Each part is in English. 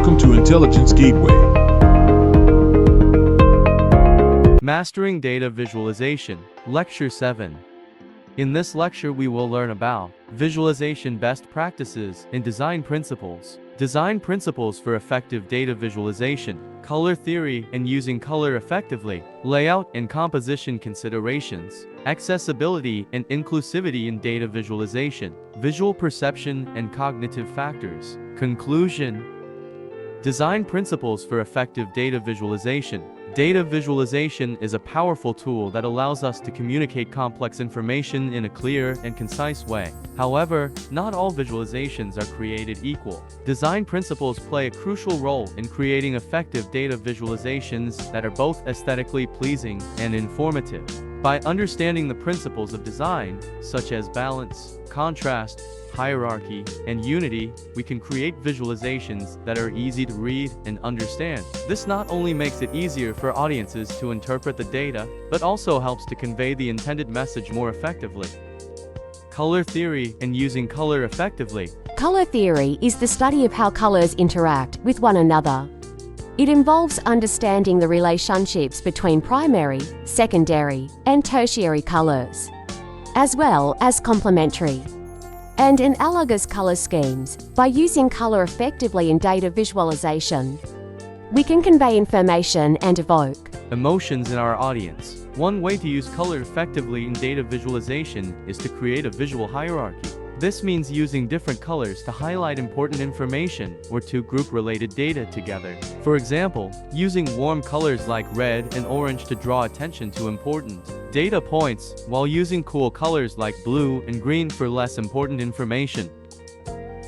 Welcome to Intelligence Gateway. Mastering Data Visualization, Lecture 7. In this lecture we will learn about visualization best practices and design principles for effective data visualization, color theory and using color effectively, layout and composition considerations, accessibility and inclusivity in data visualization, visual perception and cognitive factors. Conclusion. Design principles for effective data visualization. Data visualization is a powerful tool that allows us to communicate complex information in a clear and concise way. However, not all visualizations are created equal. Design principles play a crucial role in creating effective data visualizations that are both aesthetically pleasing and informative. By understanding the principles of design, such as balance, contrast, hierarchy, and unity, we can create visualizations that are easy to read and understand. This not only makes it easier for audiences to interpret the data, but also helps to convey the intended message more effectively. Color theory and using color effectively. Color theory is the study of how colors interact with one another. It involves understanding the relationships between primary, secondary, and tertiary colors, as well as complementary and analogous color schemes. By using color effectively in data visualization, we can convey information and evoke emotions in our audience. One way to use color effectively in data visualization is to create a visual hierarchy. This means using different colors to highlight important information or to group related data together. For example, using warm colors like red and orange to draw attention to important data points, while using cool colors like blue and green for less important information.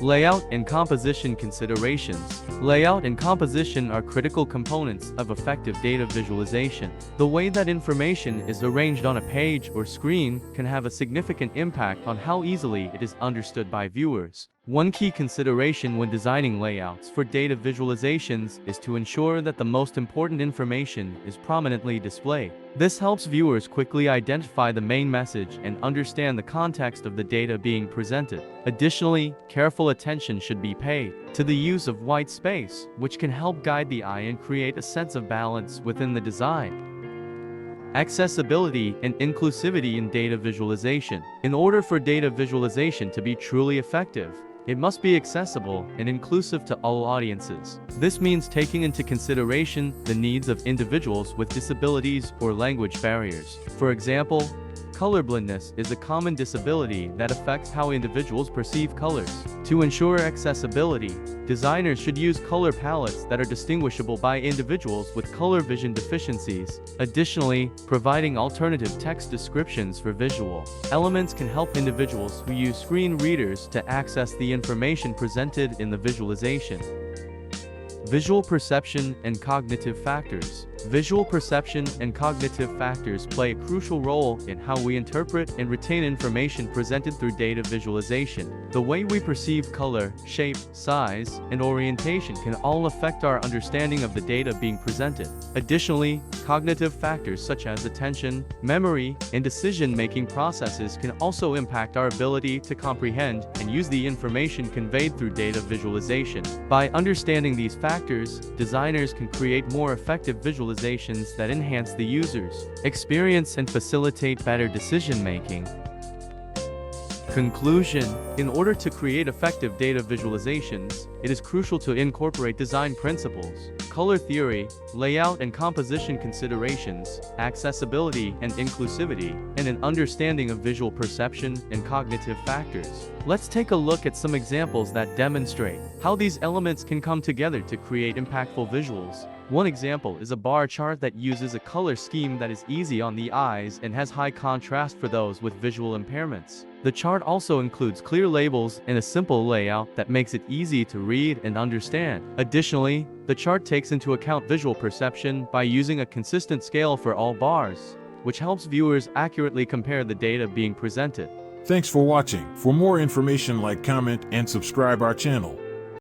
Layout and composition considerations. Layout and composition are critical components of effective data visualization. The way that information is arranged on a page or screen can have a significant impact on how easily it is understood by viewers. One key consideration when designing layouts for data visualizations is to ensure that the most important information is prominently displayed. This helps viewers quickly identify the main message and understand the context of the data being presented. Additionally, careful attention should be paid to the use of white space, which can help guide the eye and create a sense of balance within the design. Accessibility and inclusivity in data visualization. In order for data visualization to be truly effective, it must be accessible and inclusive to all audiences. This means taking into consideration the needs of individuals with disabilities or language barriers. For example, colorblindness is a common disability that affects how individuals perceive colors. To ensure accessibility, designers should use color palettes that are distinguishable by individuals with color vision deficiencies. Additionally, providing alternative text descriptions for visual elements can help individuals who use screen readers to access the information presented in the visualization. Visual perception and cognitive factors. Visual perception and cognitive factors play a crucial role in how we interpret and retain information presented through data visualization. The way we perceive color, shape, size, and orientation can all affect our understanding of the data being presented. Additionally, cognitive factors such as attention, memory, and decision-making processes can also impact our ability to comprehend and use the information conveyed through data visualization. By understanding these factors, designers can create more effective visualizations that enhance the user's experience and facilitate better decision-making. Conclusion. In order to create effective data visualizations, it is crucial to incorporate design principles, color theory, layout and composition considerations, accessibility and inclusivity, and an understanding of visual perception and cognitive factors. Let's take a look at some examples that demonstrate how these elements can come together to create impactful visuals. One example is a bar chart that uses a color scheme that is easy on the eyes and has high contrast for those with visual impairments. The chart also includes clear labels and a simple layout that makes it easy to read and understand. Additionally, the chart takes into account visual perception by using a consistent scale for all bars, which helps viewers accurately compare the data being presented. Thanks for watching. For more information, like, comment, and subscribe our channel.